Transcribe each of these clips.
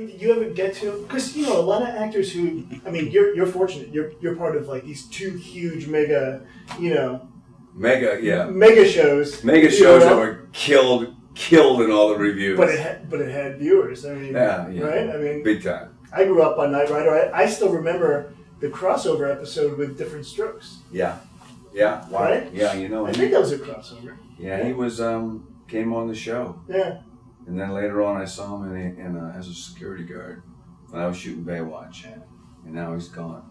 mean, did you ever get to? Because a lot of actors who, I mean, you're fortunate. You're part of like these two huge mega shows. Mega shows that were killed in all the reviews. But it had viewers. I mean, right? I mean, big time. I grew up on Knight Rider. I still remember the crossover episode with Different Strokes. Yeah. Wow. Right? Yeah, I think that was a crossover. Yeah, he was came on the show. Yeah. And then later on, I saw him as a security guard when I was shooting Baywatch. Yeah. And now he's gone.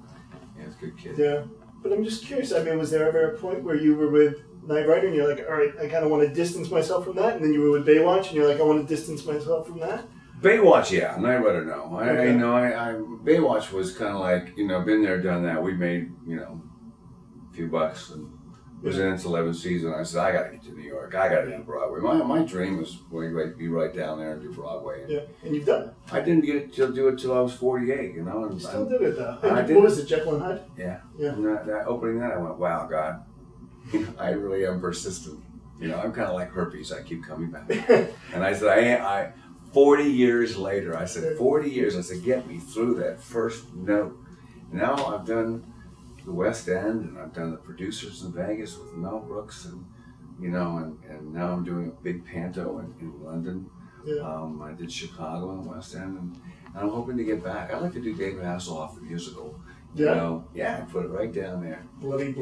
Yeah, he's a good kid. Yeah. But I'm just curious. I mean, was there ever a point where you were with Knight Rider and you're like, all right, I kind of want to distance myself from that, and then you were with Baywatch and you're like, I want to distance myself from that? Baywatch, yeah. Knight Rider, no. Okay. Baywatch was kind of like, been there, done that. We made, a few bucks and was in its 11th season. I said, I got to get to New York. I got to do Broadway. My dream was be right down there and do Broadway. Yeah, and you've done it. I didn't get to do it till I was 48, And you still did it, though. What was it, Jekyll and Hyde? Yeah. Yeah. And that opening that, I went, wow, God, I really am persistent. I'm kind of like herpes. I keep coming back. And I said, 40 years later, I said, 40 years. I said, get me through that first note. Now I've done the West End, and I've done the Producers in Vegas with Mel Brooks, and and now I'm doing a big panto in London. Yeah. I did Chicago and West End, and I'm hoping to get back. I'd like to do David Hasselhoff, the musical. Put it right down there. Bloody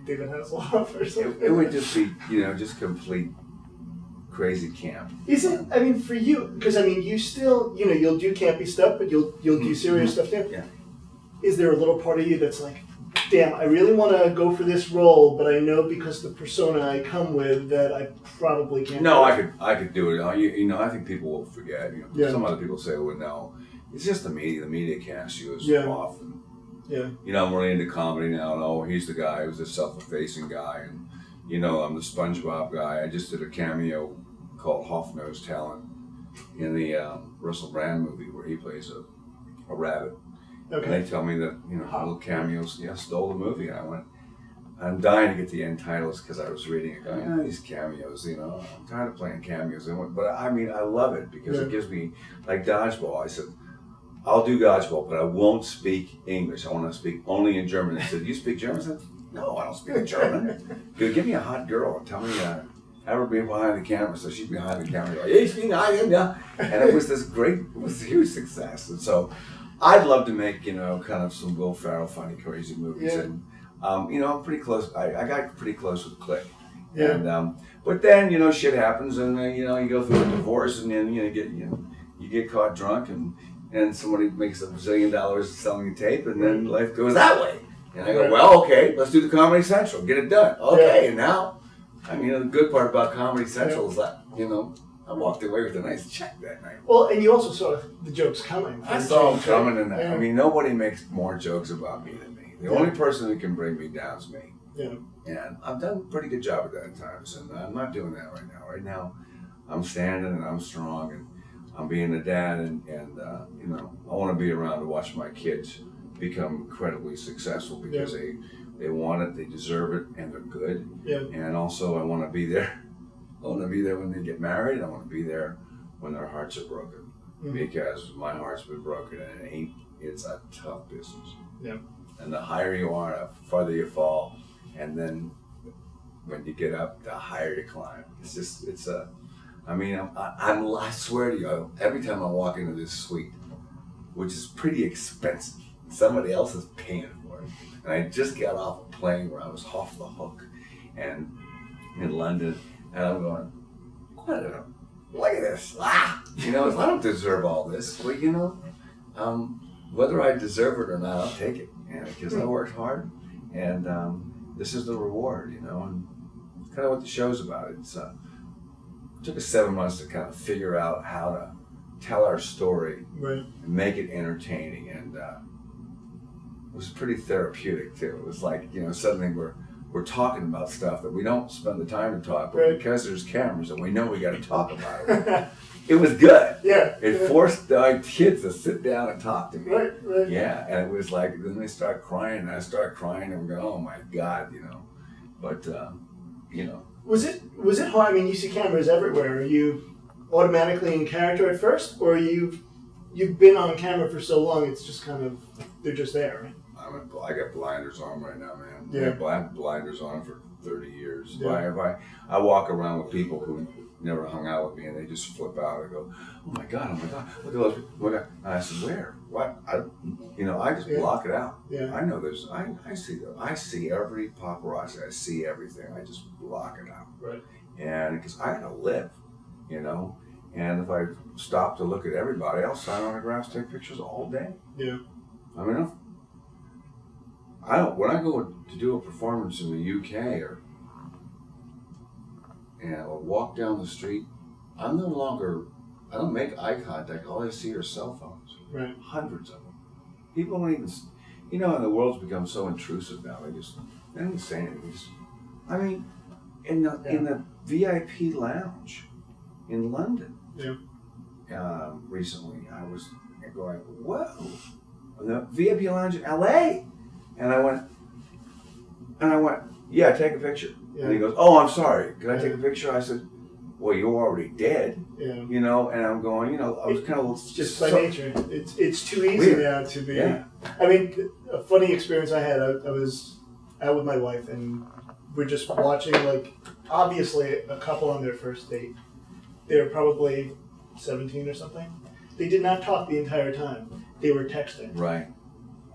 David Hasselhoff or something. It would just be, just complete crazy camp. Is it? I mean, for you, because you still, you'll do campy stuff, but you'll do serious stuff too. Yeah. Is there a little part of you that's like, damn, I really want to go for this role, but I know because the persona I come with that I probably can't. No, I could do it. I think people will forget. Some other people say, well, no, it's just the media. The media casts you as off. And, I'm really into comedy now, and he's the guy who's the self-effacing guy, and I'm the SpongeBob guy. I just did a cameo called Hoff Knows Talent in the Russell Brand movie where he plays a rabbit. Okay. And they tell me that, little cameos, stole the movie. And I'm dying to get the end titles because I was reading it going, these cameos, I'm tired of playing cameos. But I love it because it gives me, like Dodgeball. I said, I'll do Dodgeball, but I won't speak English. I want to speak only in German. They said, you speak German? I said, no, I don't speak German. Give me a hot girl and tell me, have her be behind the camera. So she's behind the camera. Like, and it was it was a huge success. And so I'd love to make, kind of some Will Ferrell funny, crazy movies. Yeah. And, I'm pretty close. I got pretty close with Click. Yeah. And, but then, shit happens and, you go through a divorce and then, you get caught drunk and somebody makes $1 zillion selling a tape and then life goes that way. And I go, well, okay, let's do the Comedy Central. Get it done. Okay, and now, the good part about Comedy Central is that, I walked away with a nice check that night. Well, and you also saw the jokes coming. I saw them coming, and nobody makes more jokes about me than me. The only person who can bring me down is me. Yeah. And I've done a pretty good job at that at times, and I'm not doing that right now. Right now, I'm standing and I'm strong, and I'm being a dad, and I want to be around to watch my kids become incredibly successful because they want it, they deserve it, and they're good. Yeah. And also, I want to be there. I want to be there when they get married. I want to be there when their hearts are broken, because my heart's been broken, and it's a tough business. Yeah. And the higher you are, the farther you fall, and then when you get up, the higher you climb. I swear to you, every time I walk into this suite, which is pretty expensive, somebody else is paying for it. And I just got off a plane where I was off the hook and in London, and I'm going, look at this. I don't deserve all this. Well, whether I deserve it or not, I'll take it. Because I worked hard, and this is the reward, and it's kind of what the show's about. It took us 7 months to kind of figure out how to tell our story and make it entertaining, and it was pretty therapeutic too. It was like, suddenly we're talking about stuff that we don't spend the time to talk about because there's cameras and we know we got to talk about it. It was good. Yeah. It forced our kids to sit down and talk to me. Right. Yeah, and it was like, then they start crying, and I start crying, and we go, oh my God, But, Was it hard? I mean, you see cameras everywhere. Are you automatically in character at first, or are you you've been on camera for so long, it's just kind of, they're just there, right? I got blinders on right now, man. Yeah. I have blinders on for 30 years. Yeah. I walk around with people who never hung out with me, and they just flip out and go, oh my God, look at those people. Look at, and I said, where? What? I just block it out. Yeah. I know I see them. I see every paparazzi. I see everything. I just block it out. Right. And because I gotta live, and if I stop to look at everybody, I'll sign autographs, take pictures all day. Yeah. I mean, when I go to do a performance in the UK or walk down the street, I don't make eye contact. All I see are cell phones. Right. Hundreds of them. People don't even, and the world's become so intrusive now. They don't say anything. In the VIP lounge in London, recently, I was going, whoa, the VIP lounge in LA. And I went, yeah, take a picture. Yeah. And he goes, oh, I'm sorry. Can I take a picture? I said, well, you're already dead. Yeah. And I'm going, I was kind of just by nature. It's too easy now to be. Yeah. A funny experience I had. I was out with my wife, and we're just watching, obviously a couple on their first date. They were probably 17 or something. They did not talk the entire time. They were texting. Right.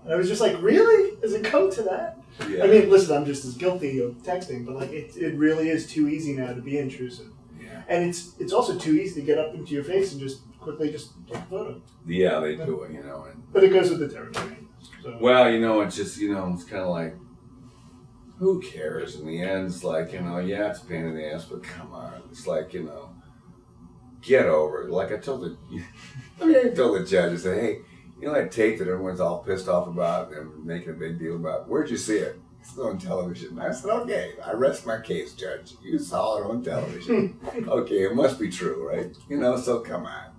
And I was just like, really? Has it come to that? Yeah. Listen, I'm just as guilty of texting, but it really is too easy now to be intrusive. Yeah. And it's also too easy to get up into your face and just quickly take a photo. Yeah, they do it, But it goes with the territory. So. Well, it's just, it's kind of like, who cares? In the end, it's like, yeah, it's a pain in the ass, but come on. It's like, get over it. Like I told the judge, I said, hey, that tape that everyone's all pissed off about and making a big deal about, where'd you see it? It's on television. I said, okay, I rest my case, Judge. You saw it on television. Okay, it must be true, right? So come on,